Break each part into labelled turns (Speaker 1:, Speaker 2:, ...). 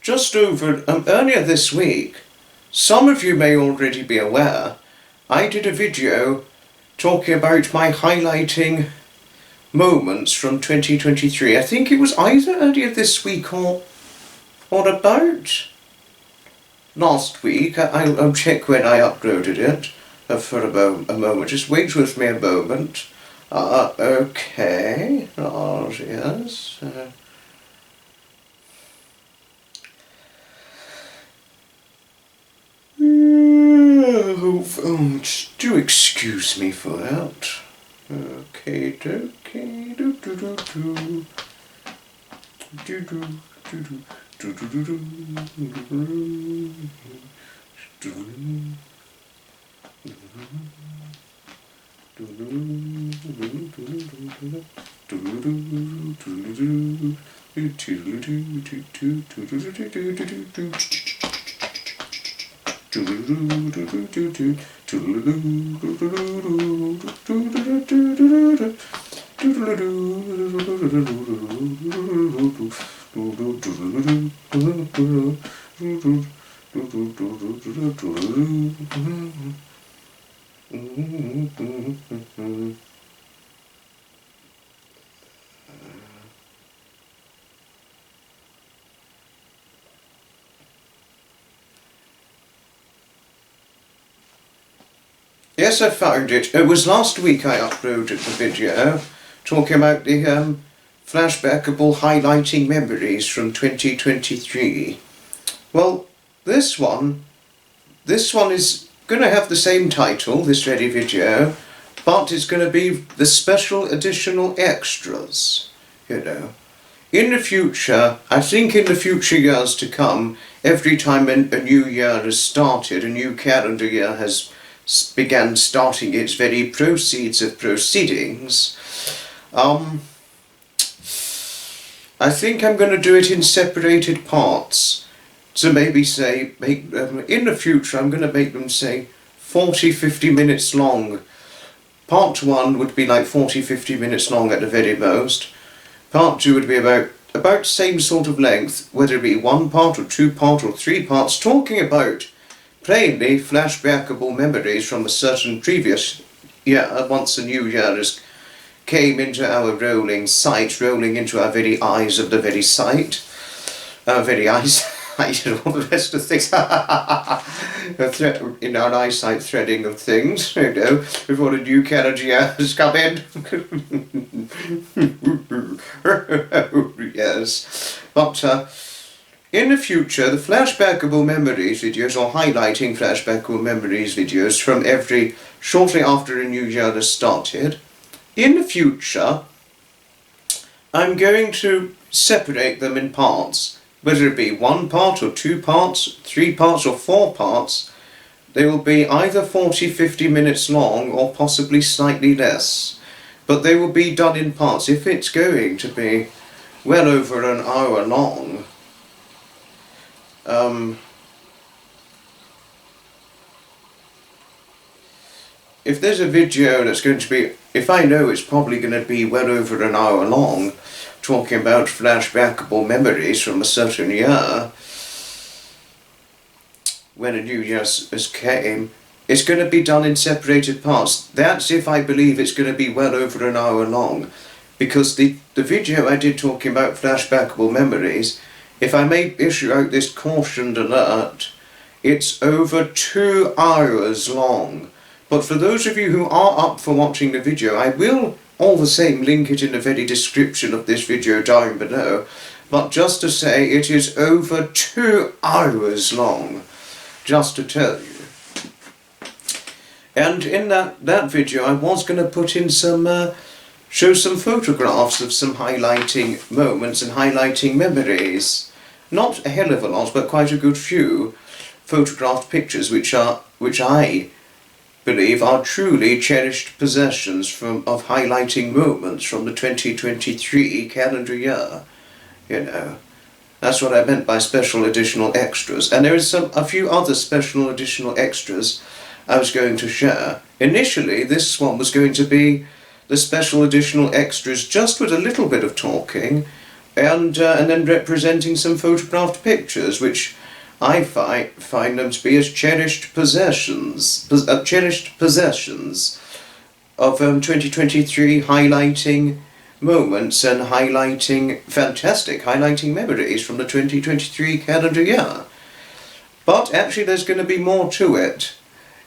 Speaker 1: just over earlier this week, some of you may already be aware, I did a video talking about my highlighting moments from 2023. I think it was either earlier this week or about last week. I'll check when I uploaded it for a moment. Just wait with me a moment. Okay. Oh, yes. Do excuse me for that. Okay, okay, do do do do do do do do do Yes, I found it. It was last week I uploaded the video talking about the flashbackable highlighting memories from 2023. Well, this one is going to have the same title, this very video, but it's going to be the special additional extras, you know. In the future, I think in the future years to come, every time a new year has started, a new calendar year has began starting its very proceedings, I think I'm going to do it in separated parts. So maybe say, in the future I'm going to make them say 40-50 minutes long. Part 1 would be like 40-50 minutes long at the very most. Part 2 would be about same sort of length, whether it be 1 part or 2 part or 3 parts, talking about plainly flashbackable memories from a certain previous year, once a new year has came into our rolling into our very eyes of the very sight, our very eyesight and all the rest of things, in our eyesight threading of things, you know, before the new calendar year has come in. Yes, but in the future, the flashbackable memories videos, or highlighting flashbackable memories videos from shortly after a new year has started, in the future, I'm going to separate them in parts, whether it be 1 part or 2 parts, 3 parts or 4 parts. They will be either 40-50 minutes long or possibly slightly less, but they will be done in parts. If it's going to be well over an hour long, if there's a video that's going to be, if I know it's probably going to be well over an hour long, talking about flashbackable memories from a certain year, when a new year has came, it's going to be done in separated parts. That's if I believe it's going to be well over an hour long, because the video I did talking about flashbackable memories, if I may issue out this cautioned alert, it's over 2 hours long. But for those of you who are up for watching the video, I will all the same link it in the very description of this video down below. But just to say, it is over 2 hours long, just to tell you. And in that video I was going to put in show some photographs of some highlighting moments and highlighting memories. Not a hell of a lot, but quite a good few photographed pictures which I believe are truly cherished possessions of highlighting moments from the 2023 calendar year. You know, that's what I meant by special additional extras. And there is a few other special additional extras I was going to share. Initially, this one was going to be the special additional extras just with a little bit of talking and then representing some photographed pictures, which I find them to be as cherished possessions of 2023, highlighting moments and highlighting memories from the 2023 calendar year. But actually there's going to be more to it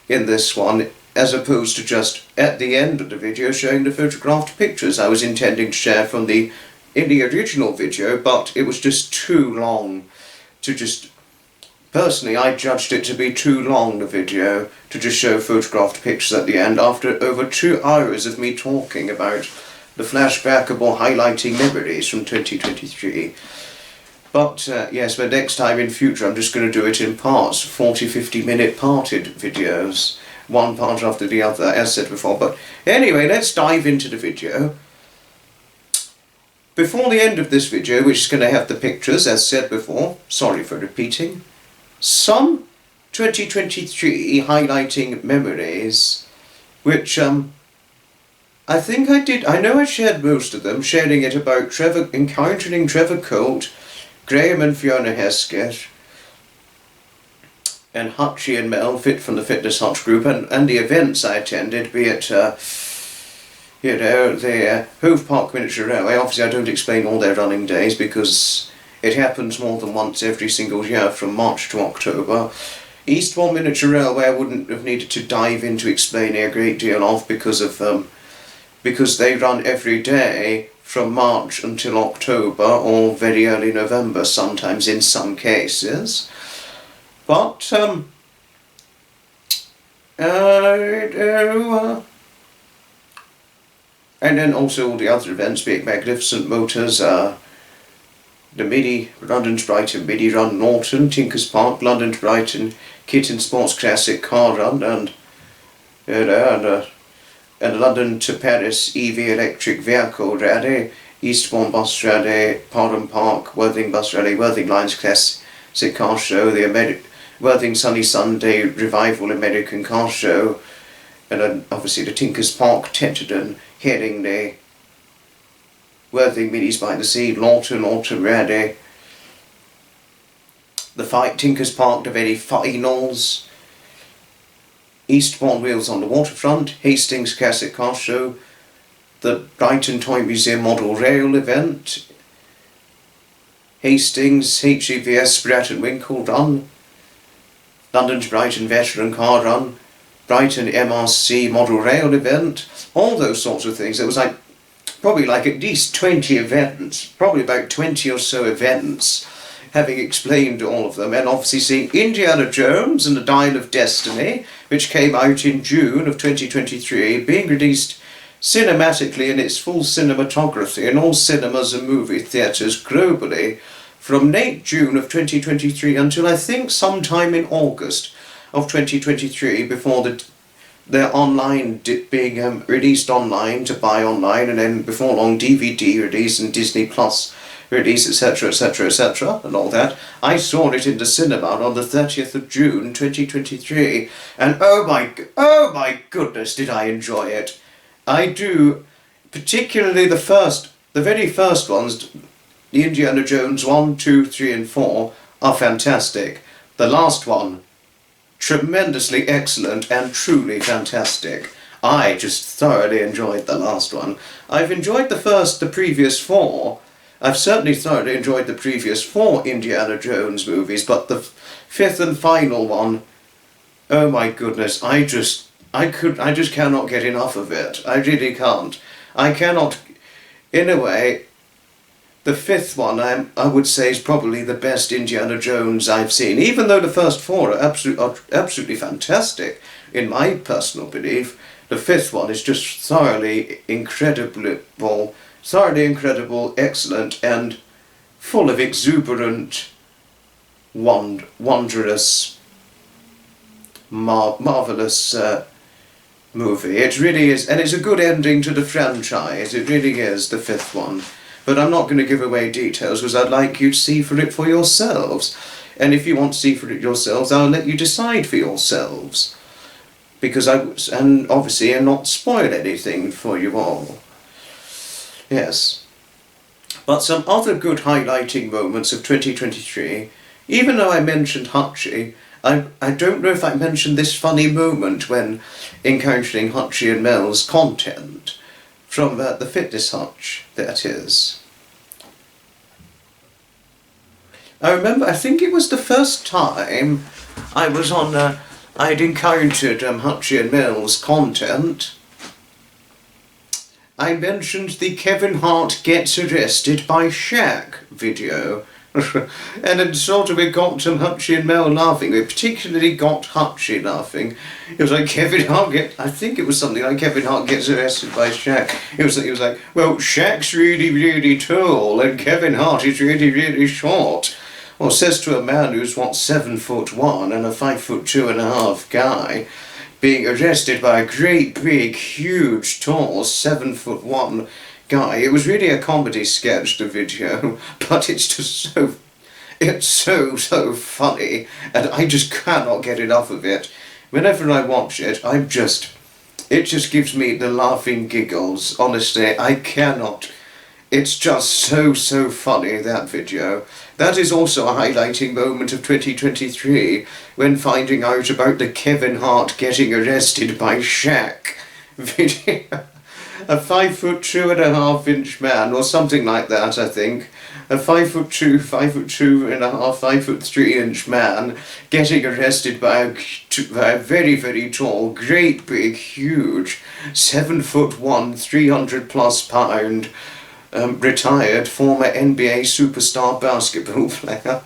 Speaker 1: in this one, as opposed to just at the end of the video showing the photographed pictures I was intending to share from in the original video, but it was just too long to just... Personally, I judged it to be too long, the video, to just show photographed pictures at the end after over 2 hours of me talking about the flashbackable highlighting memories from 2023. But yes, but next time in future I'm just going to do it in parts, 40-50 minute parted videos, one part after the other, as said before. But anyway, let's dive into the video. Before the end of this video, which is going to have the pictures, as said before, sorry for repeating, some 2023 highlighting memories, which I think I did. I know I shared most of them, sharing it about encountering Trevor Colt, Graham and Fiona Heskett, and Hutchie and Mel Fit from the Fitness Hutch group, and the events I attended, be it the Hove Park Miniature Railway. Obviously I don't explain all their running days because it happens more than once every single year from March to October. Eastbourne Miniature Railway I wouldn't have needed to dive into explaining a great deal of because they run every day from March until October or very early November sometimes in some cases. But and then also all the other events, be it Magnificent Motors, the Midi, London to Brighton Midi Run, Norton, Tinkers Park, London to Brighton Kitten Sports Classic Car Run, and London to Paris EV Electric Vehicle Rally, Eastbourne Bus Rally, Parham Park, Worthing Bus Rally, Worthing Lines Classic Car Show, the Worthing Sunny Sunday Revival American Car Show, and then obviously the Tinkers Park Tenterden Heading Day, Worthing Minis by the Sea, Lawton Autumn Rally, the Tinkers Park the very finals, Eastbourne Wheels on the Waterfront, Hastings Classic Car Show, the Brighton Toy Museum Model Rail event, Hastings HEVS Bratton Winkle Run, London to Brighton Veteran Car Run, Brighton MRC Model Rail event, all those sorts of things. It was probably at least 20 events, probably about 20 or so events, having explained all of them, and obviously seeing Indiana Jones and the Dial of Destiny, which came out in June of 2023, being released cinematically in its full cinematography in all cinemas and movie theatres globally from late June of 2023 until I think sometime in August of 2023, before they're online being released online to buy online, and then before long DVD release and Disney Plus release, etc, etc, etc, and all that. I saw it in the cinema on the 30th of June 2023, and oh my goodness did I enjoy it. I do, particularly the very first ones, the Indiana Jones 1, 2, 3 and 4 are fantastic. The last one, tremendously excellent and truly fantastic. I just thoroughly enjoyed the last one. I've enjoyed the previous 4. I've certainly thoroughly enjoyed the previous 4 Indiana Jones movies, but the 5th and final one, oh my goodness, I just cannot get enough of it. I really can't. I cannot, in a way, the 5th one I would say is probably the best Indiana Jones I've seen, even though the first 4 are absolutely fantastic, in my personal belief. The 5th one is just thoroughly incredible, excellent, and full of exuberant, wondrous, marvellous movie. It really is, and it's a good ending to the franchise. It really is, the 5th one. But I'm not going to give away details because I'd like you to see for it for yourselves. And if you want to see for it yourselves, I'll let you decide for yourselves. And obviously not spoil anything for you all. Yes. But some other good highlighting moments of 2023, even though I mentioned Hutchie, I don't know if I mentioned this funny moment when encountering Hutchie and Mel's content from the fitness hutch, that is. I remember, I think it was the first time I was on, I'd encountered Hutchie and Mel's content. I mentioned the Kevin Hart gets arrested by Shaq video. And it sort of got Hutchie and Mel laughing. It particularly got Hutchie laughing. It was like Kevin Hart I think it was something like Kevin Hart gets arrested by Shaq. It was like, well, Shaq's really, really tall and Kevin Hart is really, really short. Well, says to a man who's, 7'1" and a 5'2.5" guy, being arrested by a great, big, huge, tall, 7'1" guy. It was really a comedy sketch, the video, but it's just so funny, and I just cannot get enough of it. Whenever I watch it, it just gives me the laughing giggles, honestly, I cannot. It's just so funny, that video. That is also a highlighting moment of 2023, when finding out about the Kevin Hart getting arrested by Shaq video. A 5'2.5" man, or something like that, I think. A 5'2", 5'2.5", 5'3" man getting arrested by a very, very tall, great, big, huge, 7'1", 300+ pound, retired former NBA superstar basketball player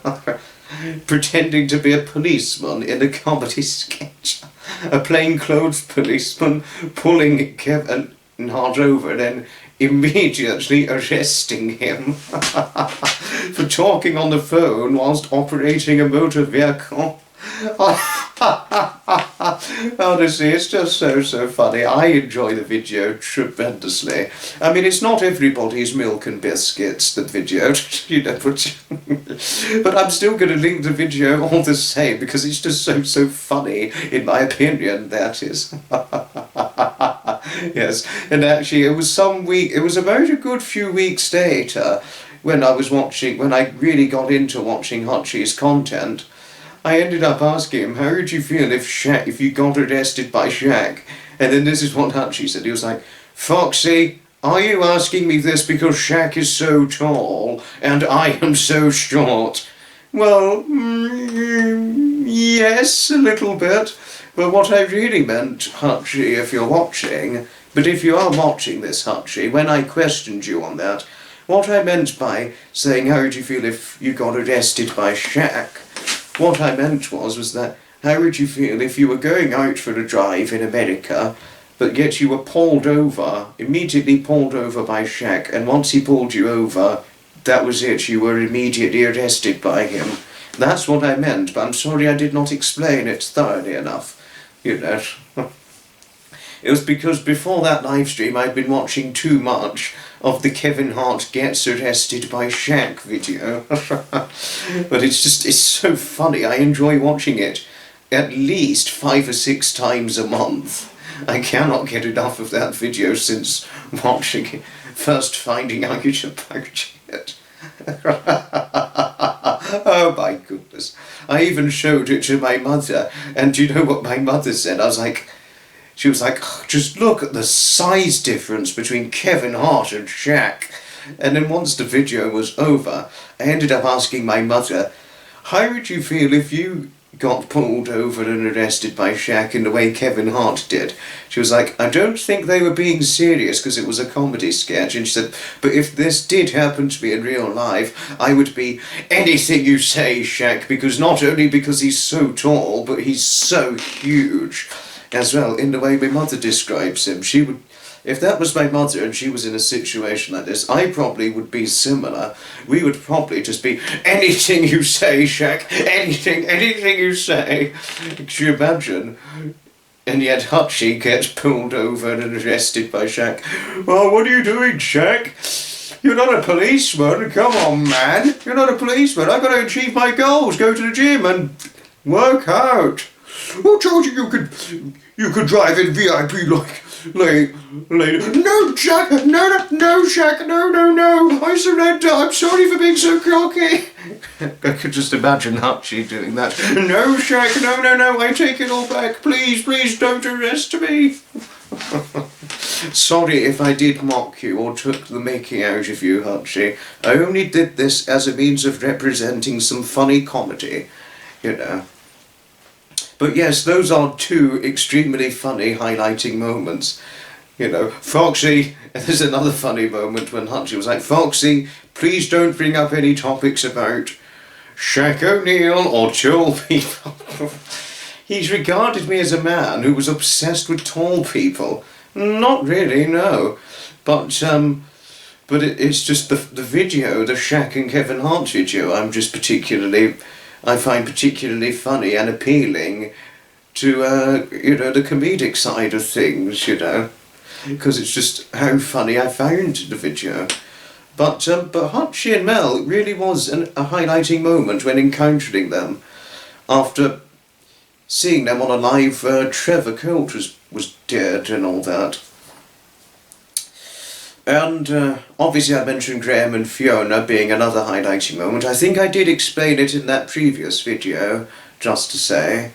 Speaker 1: pretending to be a policeman in a comedy sketch. A plainclothes policeman pulling Kevin Hart over and then immediately arresting him for talking on the phone whilst operating a motor vehicle. Honestly, it's just so funny. I enjoy the video tremendously. I mean, it's not everybody's milk and biscuits, the video, but I'm still going to link the video all the same because it's just so funny, in my opinion, that is. Yes, and actually it was about a good few weeks later when I really got into watching Hutchie's content. I ended up asking him, how would you feel if you got arrested by Shaq? And then this is what Hutchie said. He was like, Foxy, are you asking me this because Shaq is so tall and I am so short? Well, yes, a little bit. But what I really meant, Hutchie, if you are watching this, Hutchie, when I questioned you on that, what I meant by saying, how would you feel if you got arrested by Shaq? What I meant was that, how would you feel if you were going out for a drive in America, but yet you were immediately pulled over by Shaq, and once he pulled you over, that was it, you were immediately arrested by him. That's what I meant, but I'm sorry I did not explain it thoroughly enough, you know. It was because before that live stream I'd been watching too much of the Kevin Hart gets arrested by Shaq video. But it's so funny. I enjoy watching it at least 5 or 6 times a month. I cannot get enough of that video since watching it, first finding out about it. Oh my goodness. I even showed it to my mother, and do you know what my mother said? She was like, just look at the size difference between Kevin Hart and Shaq. And then once the video was over, I ended up asking my mother, how would you feel if you got pulled over and arrested by Shaq in the way Kevin Hart did? She was like, I don't think they were being serious because it was a comedy sketch. And she said, but if this did happen to me in real life, I would be anything you say, Shaq, because not only because he's so tall, but he's so huge as well, in the way my mother describes him. She would, if that was my mother and she was in a situation like this, I probably would be similar. We would probably just be, anything you say, Shaq, anything you say. Could you imagine? And yet Hutchie gets pulled over and arrested by Shaq. Oh, what are you doing, Shaq? You're not a policeman. Come on, man. You're not a policeman. I've got to achieve my goals. Go to the gym and work out. Who told you you could drive in VIP no, Jack, no, Shaq, no, I surrender, I'm sorry for being so cocky. I could just imagine Archie doing that. No, Shaq, no, I take it all back, please, don't arrest me. Sorry if I did mock you or took the making out of you, Archie. I only did this as a means of representing some funny comedy, you know. But yes, those are two extremely funny highlighting moments. You know, Foxy, there's another funny moment when Hutchie was like, Foxy, please don't bring up any topics about Shaq O'Neal or tall people. He's regarded me as a man who was obsessed with tall people. Not really, no. But it's just the video, the Shaq and Kevin Hart video, I find particularly funny and appealing to, you know, the comedic side of things, you know, because it's just how funny I found the video. But Hutchie and Mel really was a highlighting moment when encountering them after seeing them on a live. Trevor Colt was dead and all that. And obviously I mentioned Graham and Fiona being another highlighting moment. I think I did explain it in that previous video, just to say.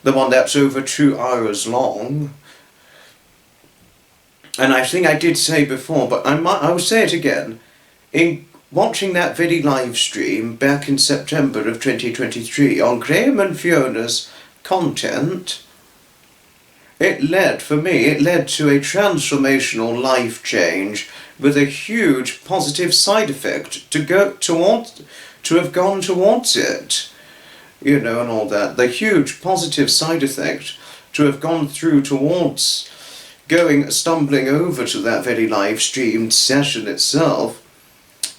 Speaker 1: The one that's over 2 hours long. And I think I did say before, but I will say it again. In watching that very live stream back in September of 2023 on Graham and Fiona's content, it led to a transformational life change with a huge positive side effect to have gone towards it, you know, and all that. The huge positive side effect to have gone through towards stumbling over to that very live streamed session itself,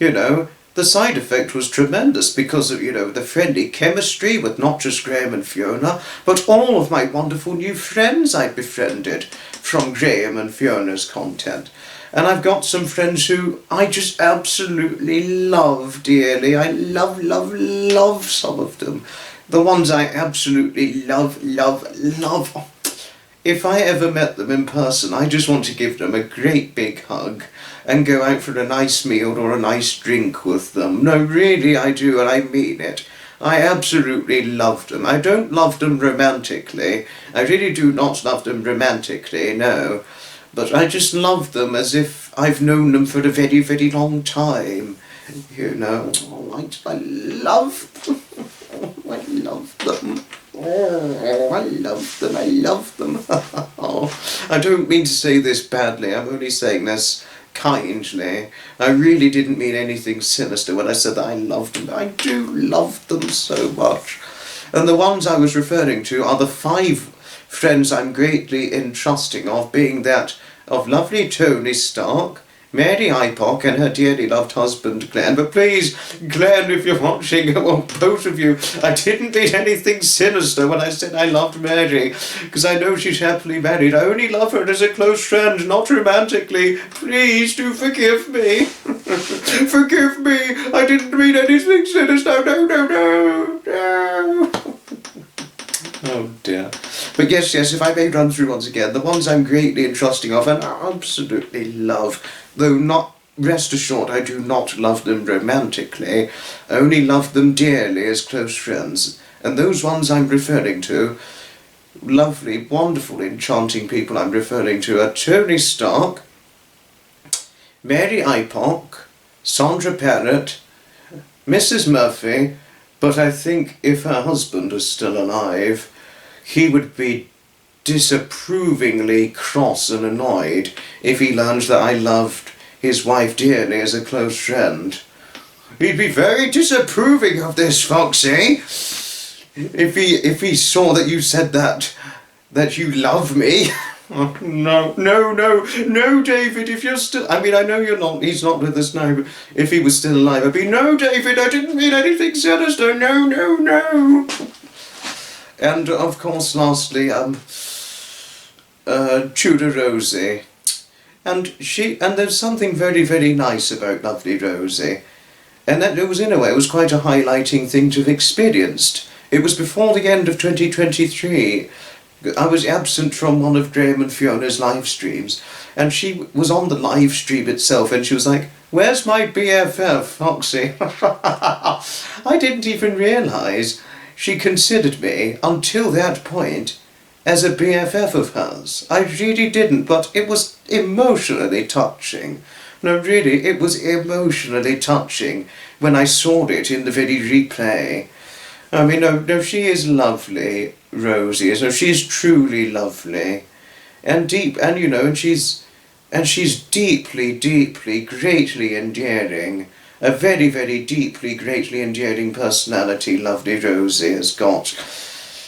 Speaker 1: you know. The side effect was tremendous because of, you know, the friendly chemistry with not just Graham and Fiona, but all of my wonderful new friends I'd befriended from Graham and Fiona's content. And I've got some friends who I just absolutely love dearly. I love some of them. The ones I absolutely love. If I ever met them in person, I just want to give them a great big hug and go out for a nice meal or a nice drink with them. No, really I do, and I mean it. I absolutely love them. I don't love them romantically. I really do not love them romantically, no. But I just love them as if I've known them for a very, very long time. You know, I love them. I love them. Oh, I love them. I don't mean to say this badly, I'm only saying this kindly. I really didn't mean anything sinister when I said that I loved them. I do love them so much. And the ones I was referring to are the 5 friends I'm greatly entrusting of, being that of lovely Tony Stark, Mary Ipock and her dearly loved husband Glenn. But please, Glenn, if you're watching, well, both of you, I didn't mean anything sinister when I said I loved Mary, because I know she's happily married. I only love her as a close friend, not romantically. Please do forgive me. Forgive me. I didn't mean anything sinister. No. Oh dear. But yes, if I may run through once again, the ones I'm greatly entrusting of and absolutely love, though not, rest assured, I do not love them romantically, I only love them dearly as close friends. And those ones I'm referring to, lovely, wonderful, enchanting people I'm referring to, are Tony Stark, Mary Ipock, Sandra Parrott, Mrs. Murphy. But I think if her husband was still alive, he would be disapprovingly cross and annoyed if he learned that I loved his wife dearly as a close friend. He'd be very disapproving of this, Foxy. If he saw that you said that you love me. Oh, no, David, if you're still... I mean, I know you're not, he's not with us now, but if he was still alive, I'd be, no, David, I didn't mean anything sinister, no. And, of course, lastly, Tudor Rosie. And there's something very, very nice about lovely Rosie. And that, it was, in a way, it was quite a highlighting thing to have experienced. It was before the end of 2023, I was absent from one of Graham and Fiona's live streams, and she was on the live stream itself, and she was like, "Where's my BFF, Foxy?" I didn't even realise she considered me, until that point, as a BFF of hers. I really didn't, but it was emotionally touching. No, really, it was emotionally touching when I saw it in the very replay. I mean, no, she is lovely, Rosie. So she's truly lovely, and deep, and she's deeply, deeply, greatly endearing. A very, very deeply, greatly endearing personality, lovely Rosie has got,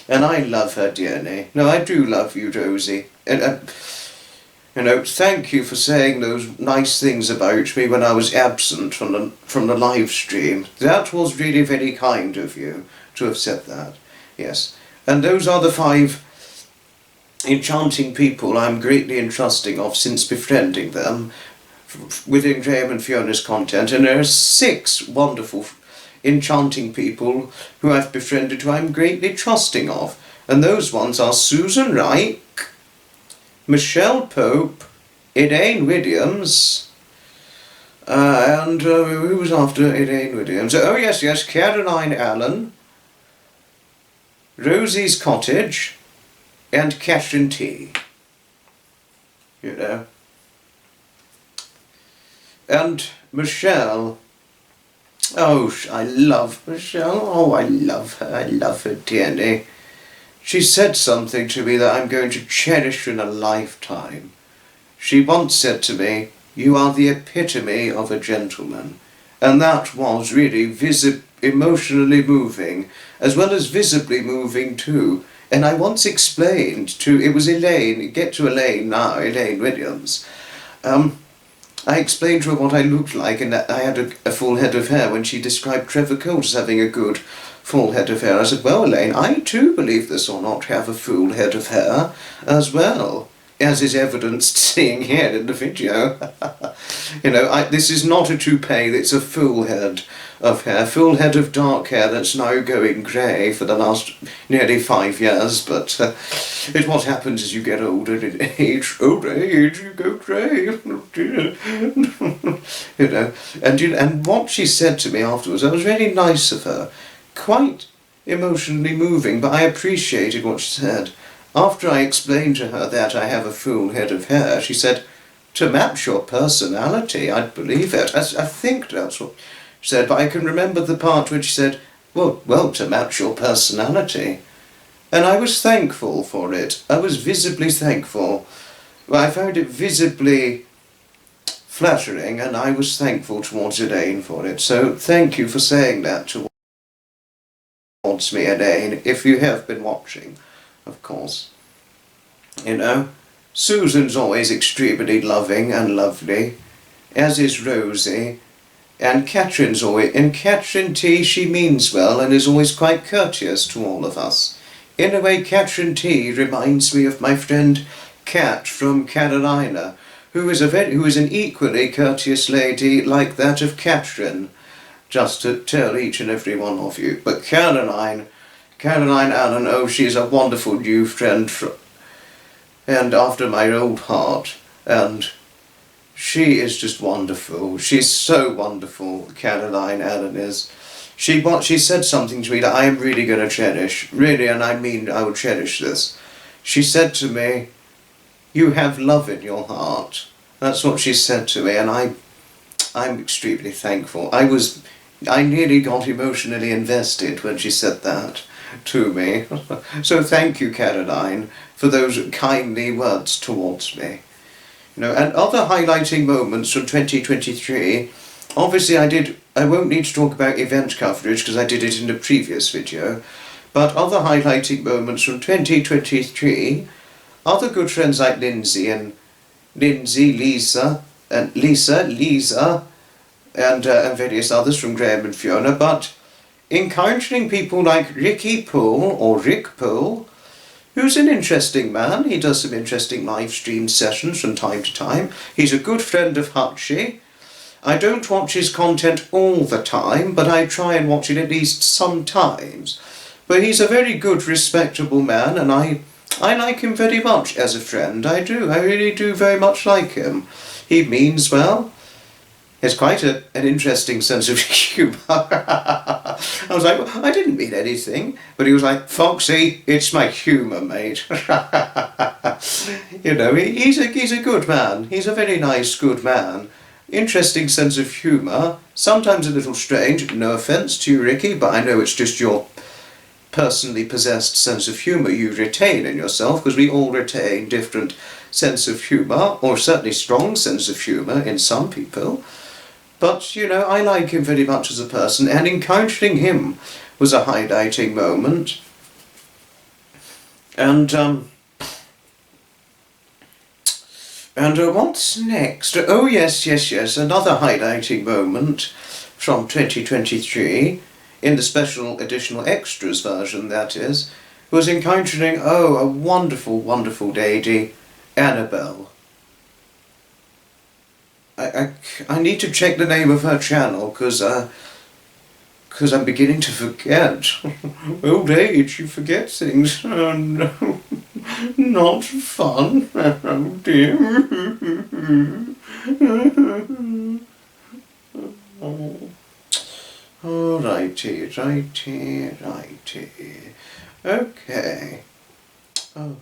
Speaker 1: and I love her dearly. No, I do love you, Rosie, and thank you for saying those nice things about me when I was absent from the live stream. That was really very kind of you to have said that. Yes. And those are the 5 enchanting people I'm greatly entrusting of since befriending them within Graham and Fiona's content. And there are 6 wonderful enchanting people who I've befriended who I'm greatly trusting of. And those ones are Susan Wright, Michelle Pope, Elaine Williams, and who was after Elaine Williams? Oh yes, Caroline Allen, Rosie's Cottage, and Catherine T. And Michelle. Oh, I love Michelle. Oh, I love her. I love her dearly. She said something to me that I'm going to cherish in a lifetime. She once said to me, "You are the epitome of a gentleman." And that was really emotionally moving, as well as visibly moving too. And I once explained it was Elaine, get to Elaine now, Elaine Williams. I explained to her what I looked like, and that I had a full head of hair when she described Trevor Cole as having a good full head of hair. I said, "Well, Elaine, I too, believe this or not, have a full head of hair as well, as is evidenced seeing here in the video." This is not a toupee, it's a full head of hair, full head of dark hair that's now going grey for the last nearly 5 years, but it's what happens as you get older in age. Old age, you go grey. And what she said to me afterwards, that was really nice of her, quite emotionally moving, but I appreciated what she said. After I explained to her that I have a full head of hair, she said, "To match your personality, I'd believe it." I think that's what she said, but I can remember the part where she said, well, to match your personality. And I was thankful for it. I was visibly thankful. Well, I found it visibly flattering, and I was thankful towards Elaine for it. So thank you for saying that towards me, Elaine, if you have been watching, of course. Susan's always extremely loving and lovely, as is Rosie, and Catherine's always, and Catherine T, she means well and is always quite courteous to all of us. In a way, Catherine T reminds me of my friend Kat from Carolina, who is an equally courteous lady like that of Catherine, just to tell each and every one of you. But Caroline Allen, oh, she's a wonderful new friend and after my old heart, and she is just wonderful. She's so wonderful, Caroline Allen is. She said something to me that I am really going to cherish, really, and I mean I will cherish this. She said to me, "You have love in your heart." That's what she said to me, and I'm extremely thankful. I nearly got emotionally invested when she said that to me. So thank you, Caroline, for those kindly words towards me. And other highlighting moments from 2023, obviously I won't need to talk about event coverage because I did it in the previous video, but other highlighting moments from 2023, other good friends like Lisa, and various others from Graham and Fiona, but encountering people like Ricky Poole, or Rick Poole, who's an interesting man. He does some interesting live stream sessions from time to time. He's a good friend of Hutchie. I don't watch his content all the time, but I try and watch it at least sometimes. But he's a very good, respectable man, and I I like him very much as a friend. I do. I really do very much like him. He means well. He has quite an interesting sense of humour. I was like, well, I didn't mean anything. But he was like, Foxy, it's my humour, mate. You know, he's a good man. He's a very nice, good man. Interesting sense of humour. Sometimes a little strange. No offence to you, Ricky, but I know it's just your personally possessed sense of humour you retain in yourself, because we all retain different sense of humour, or certainly strong sense of humour in some people. But, you know, I like him very much as a person, and encountering him was a highlighting moment. And what's next? Oh, yes, another highlighting moment from 2023, in the special additional extras version, that is, was encountering, a wonderful, wonderful lady, Annabelle. I need to check the name of her channel, because I'm beginning to forget. Old age, you forget things. Oh no, not fun. Oh dear. Oh, righty. Okay. Oh.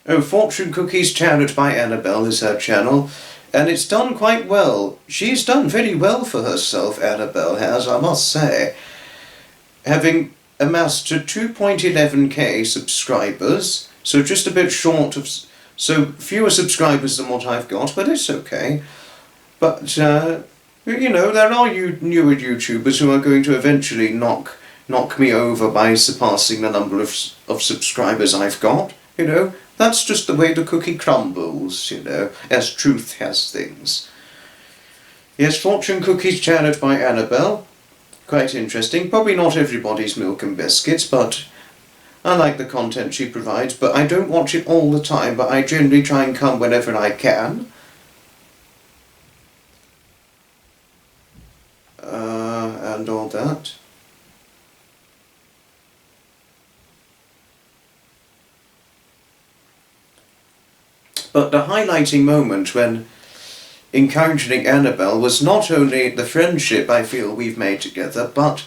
Speaker 1: Oh, Fortune Cookies Chariot by Annabelle is her channel, and it's done quite well. She's done very well for herself, Annabelle has, I must say. Having amassed to 2.11k subscribers, so just a bit short of, so fewer subscribers than what I've got, but it's okay. But, you know, there are newer YouTubers who are going to eventually knock me over by surpassing the number of subscribers I've got, you know. That's just the way the cookie crumbles, you know, as truth has things. Yes, Fortune Cookies Chariot by Annabelle. Quite interesting. Probably not everybody's milk and biscuits, but I like the content she provides. But I don't watch it all the time, but I generally try and come whenever I can. And all that. But the highlighting moment when encountering Annabelle was not only the friendship I feel we've made together, but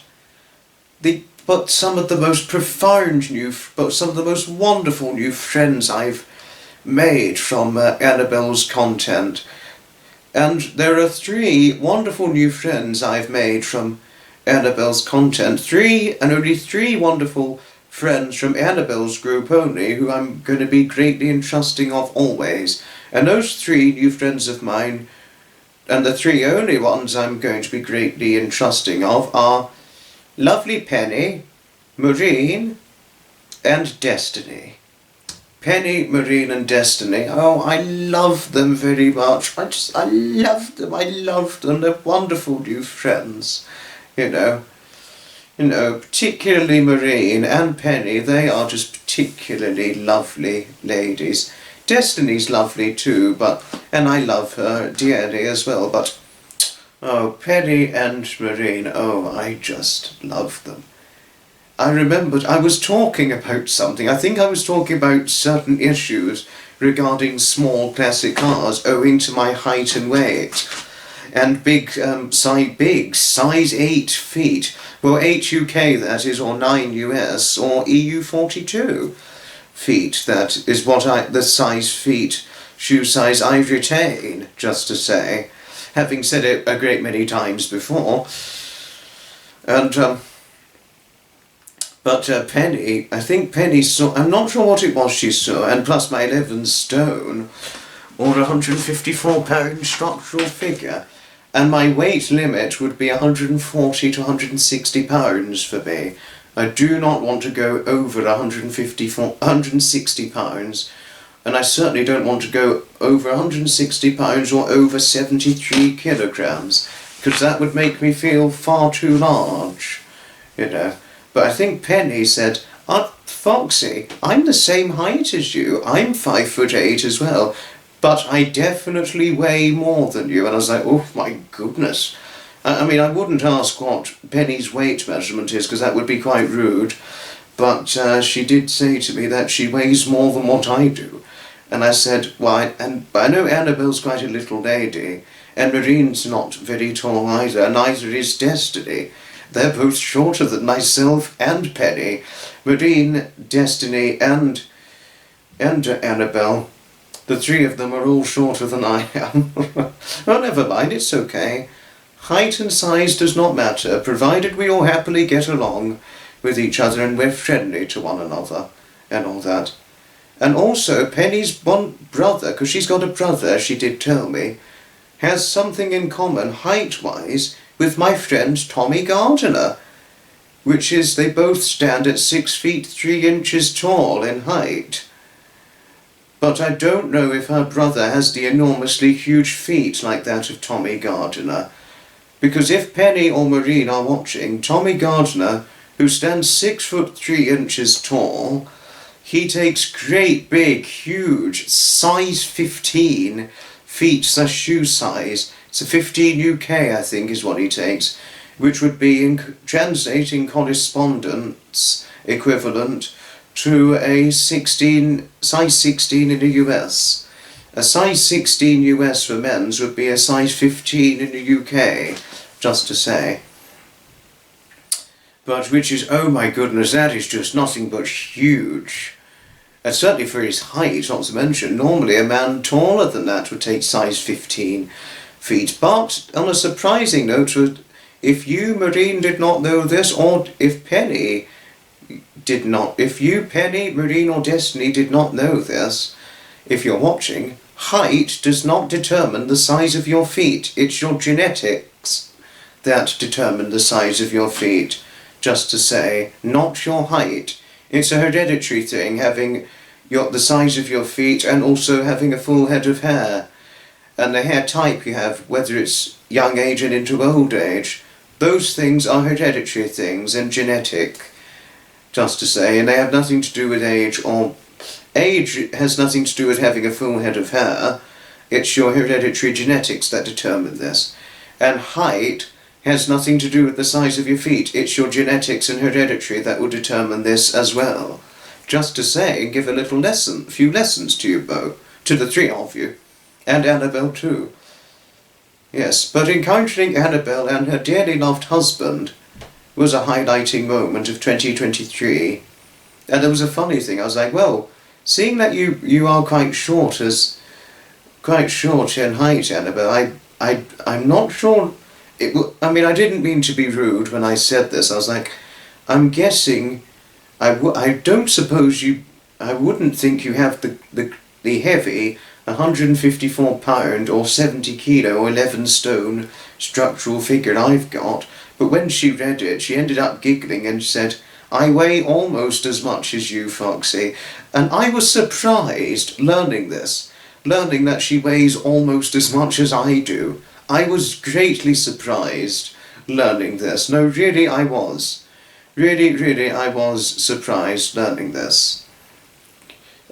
Speaker 1: some of the most profound some of the most wonderful new friends I've made from Annabelle's content. And there are 3 wonderful new friends I've made from Annabelle's content. Only 3 wonderful friends from Annabelle's group only, who I'm going to be greatly entrusting of always. And those 3 new friends of mine, and the 3 only ones I'm going to be greatly entrusting of, are lovely Penny, Maureen, and Destiny. Penny, Maureen, and Destiny. Oh, I love them very much. I love them. They're wonderful new friends, you know. You know, particularly Maureen and Penny, they are just particularly lovely ladies. Destiny's lovely too, and I love her dearly as well, but, Penny and Maureen, I just love them. I remembered I was talking about something. I think I was talking about certain issues regarding small classic cars owing to my height and weight. And size 8 feet. Well, 8 UK that is, or 9 US, or EU 42 feet. That is what the shoe size I retain, just to say. Having said it a great many times before. And, but Penny, I think Penny saw, I'm not sure what it was she saw, and plus my 11 stone, or 154 pound structural figure. And my weight limit would be 140 to 160 pounds for me. I do not want to go over 160 pounds, and I certainly don't want to go over 160 pounds or over 73 kilograms, because that would make me feel far too large, you know. But I think Penny said, Foxy, I'm the same height as you. I'm 5'8" as well. But I definitely weigh more than you. And I was like, oh my goodness. I mean, I wouldn't ask what Penny's weight measurement is, because that would be quite rude. But she did say to me that she weighs more than what I do. And I said, why? And I know Annabelle's quite a little lady, and Marine's not very tall either, neither is Destiny. They're both shorter than myself and Penny. Marine, Destiny, and Annabelle. The three of them are all shorter than I am. Oh, never mind, it's okay. Height and size does not matter, provided we all happily get along with each other and we're friendly to one another, and all that. And also, Penny's one brother, because she's got a brother, she did tell me, has something in common, height-wise, with my friend Tommy Gardiner, which is they both stand at 6 feet 3 inches tall in height. But I don't know if her brother has the enormously huge feet like that of Tommy Gardiner. Because if Penny or Marine are watching, Tommy Gardiner, who stands 6'3" tall, he takes great big, huge, size 15 feet, that's shoe size. It's a 15 UK, I think, is what he takes, which would be, in translating correspondence equivalent to a size 16 in the US. A size 16 US for men's would be a size 15 in the UK, just to say. But which is, oh my goodness, that is just nothing but huge. And certainly for his height, not to mention, normally a man taller than that would take size 15 feet. But on a surprising note, if you, Marine, did not know this, or if Penny did not, if you, Penny, Marine, or Destiny did not know this, if you're watching, height does not determine the size of your feet. It's your genetics that determine the size of your feet. Just to say, not your height. It's a hereditary thing, having the size of your feet and also having a full head of hair. And the hair type you have, whether it's young age and into old age, those things are hereditary things and genetic, just to say, and they have nothing to do with age, or age has nothing to do with having a full head of hair. It's your hereditary genetics that determine this. And height has nothing to do with the size of your feet. It's your genetics and hereditary that will determine this as well. Just to say, give a few lessons to you both, to the three of you, and Annabelle too. Yes, but encountering Annabelle and her dearly loved husband was a highlighting moment of 2023. And there was a funny thing, I was like, well, seeing that you are quite short in height, Annabelle, I'm not sure. I mean, I didn't mean to be rude when I said this. I was like, I'm guessing, I wouldn't think you have the heavy 154 pound or 70 kilo or 11 stone structural figure I've got. But when she read it, she ended up giggling and said, I weigh almost as much as you, Foxy. And I was surprised learning that she weighs almost as much as I do. I was greatly surprised learning this. No, really, I was. Really, I was surprised learning this.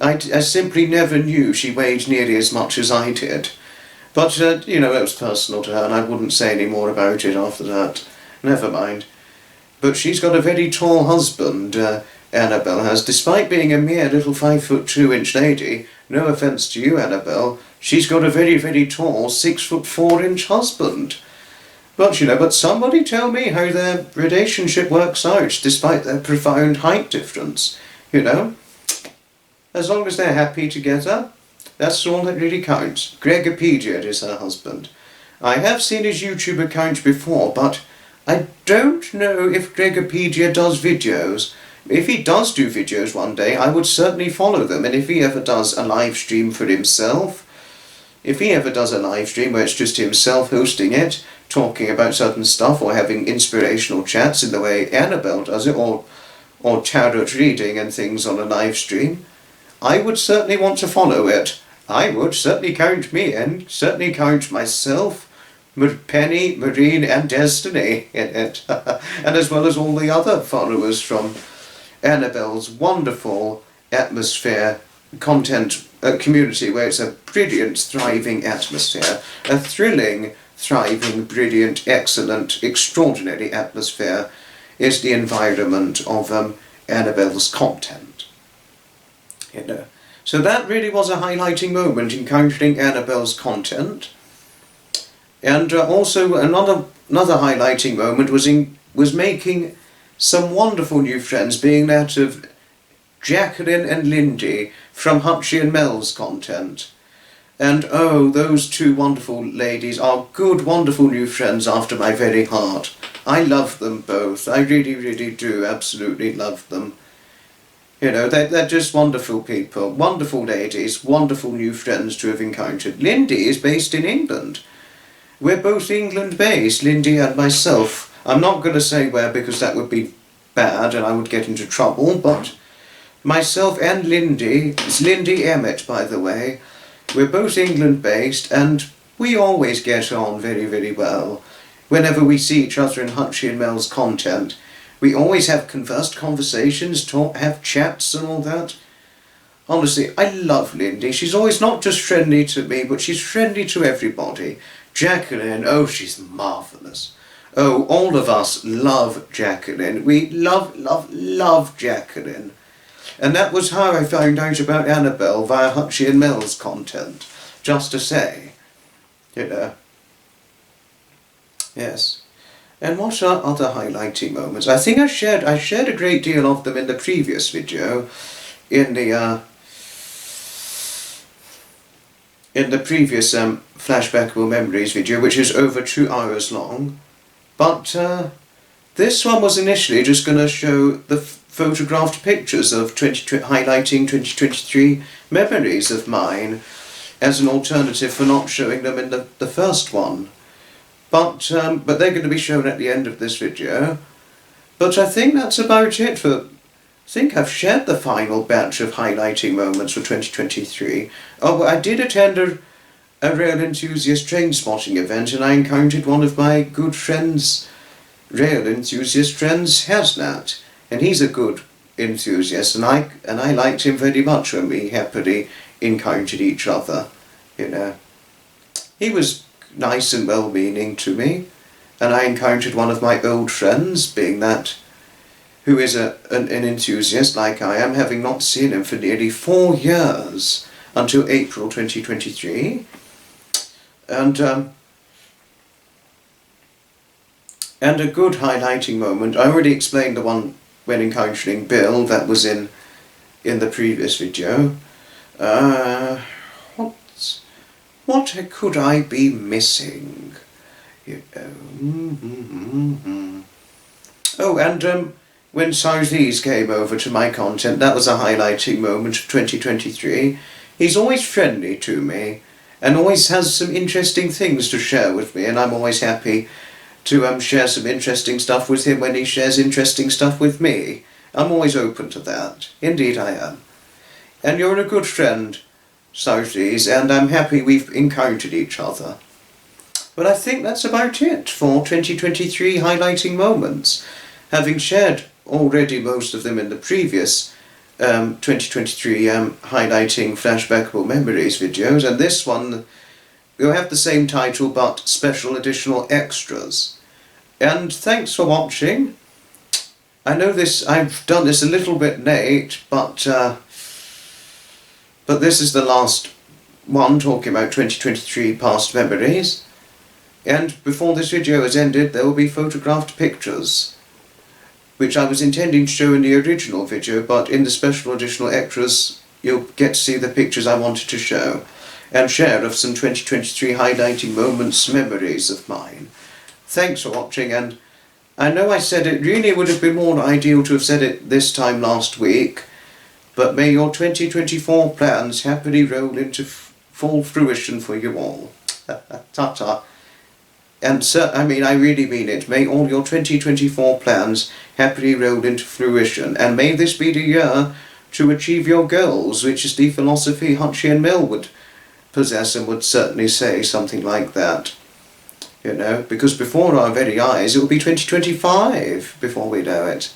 Speaker 1: I simply never knew she weighed nearly as much as I did. But, it was personal to her, and I wouldn't say any more about it after that. Never mind. But she's got a very tall husband, Annabelle has, despite being a mere little 5'2" lady. No offence to you, Annabelle. She's got a very, very tall 6'4" husband. But somebody tell me how their relationship works out, despite their profound height difference. As long as they're happy together, that's all that really counts. Gregopedia is her husband. I have seen his YouTube account before, but I don't know if Gregopedia does videos. If he does do videos one day, I would certainly follow them. And if he ever does a live stream for himself, if he ever does a live stream where it's just himself hosting it, talking about certain stuff or having inspirational chats in the way Annabelle does it, or tarot reading and things on a live stream, I would certainly want to follow it. I would certainly count me in, certainly count myself, Penny, Marine and Destiny in it. And as well as all the other followers from Annabelle's wonderful atmosphere, content, community where it's a brilliant, thriving atmosphere, a thrilling, thriving, brilliant, excellent, extraordinary atmosphere is the environment of Annabelle's content. You know. So that really was a highlighting moment, encountering Annabelle's content. And also another highlighting moment was making some wonderful new friends, being that of Jacqueline and Lindy from Hutchie and Mel's content. And oh, those two wonderful ladies are good, wonderful new friends after my very heart. I love them both. I really, really do absolutely love them. You know, they're just wonderful people, wonderful ladies, wonderful new friends to have encountered. Lindy is based in England. We're both England-based, Lindy and myself. I'm not going to say where because that would be bad and I would get into trouble, but myself and Lindy, it's Lindy Emmett by the way, we're both England-based and we always get on very, very well. Whenever we see each other in Hutchie and Mel's content, we always have conversations, have chats and all that. Honestly, I love Lindy. She's always not just friendly to me, but she's friendly to everybody. Jacqueline, oh, she's marvellous. Oh, all of us love Jacqueline. We love Jacqueline. And that was how I found out about Annabelle via Hutchie and Mel's content. Just to say, you know. Yes. And what are other highlighting moments? I think I shared a great deal of them in the previous video, in the previous flashbackable memories video, which is over 2 hours long. But this one was initially just going to show the photographed pictures of highlighting 2023 memories of mine as an alternative for not showing them in the first one. But they're going to be shown at the end of this video. But I think that's about it for... I think I've shared the final batch of highlighting moments for 2023. Oh, I did attend a rail enthusiast train spotting event and I encountered one of my good friends, rail enthusiast friends, Hasnat. And he's a good enthusiast and I liked him very much when we happily encountered each other, you know. He was nice and well-meaning to me, and I encountered one of my old friends, being that who is an enthusiast like I am, having not seen him for nearly 4 years until April 2023, and a good highlighting moment. I already explained the one when encountering Bill that was in the previous video. What could I be missing? You know. Oh, and when Southeast came over to my content, that was a highlighting moment of 2023. He's always friendly to me, and always has some interesting things to share with me, and I'm always happy to share some interesting stuff with him when he shares interesting stuff with me. I'm always open to that. Indeed I am. And you're a good friend, Southeast, and I'm happy we've encountered each other. But I think that's about it for 2023 highlighting moments. Having shared already most of them in the previous 2023 highlighting flashbackable memories videos, and this one will have the same title but special additional extras. And thanks for watching. I know I've done this a little bit late, but this is the last one talking about 2023 past memories. And before this video is ended, there will be photographed pictures, which I was intending to show in the original video, but in the special additional extras you'll get to see the pictures I wanted to show and share of some 2023 highlighting moments, memories of mine. Thanks for watching, and I know I said it really would have been more ideal to have said it this time last week, but may your 2024 plans happily roll into full fruition for you all. Ta-ta. And I really mean it. May all your 2024 plans happily roll into fruition, and may this be the year to achieve your goals, which is the philosophy Hutchie and Mel would possess and would certainly say something like that. You know, because before our very eyes it will be 2025 before we know it.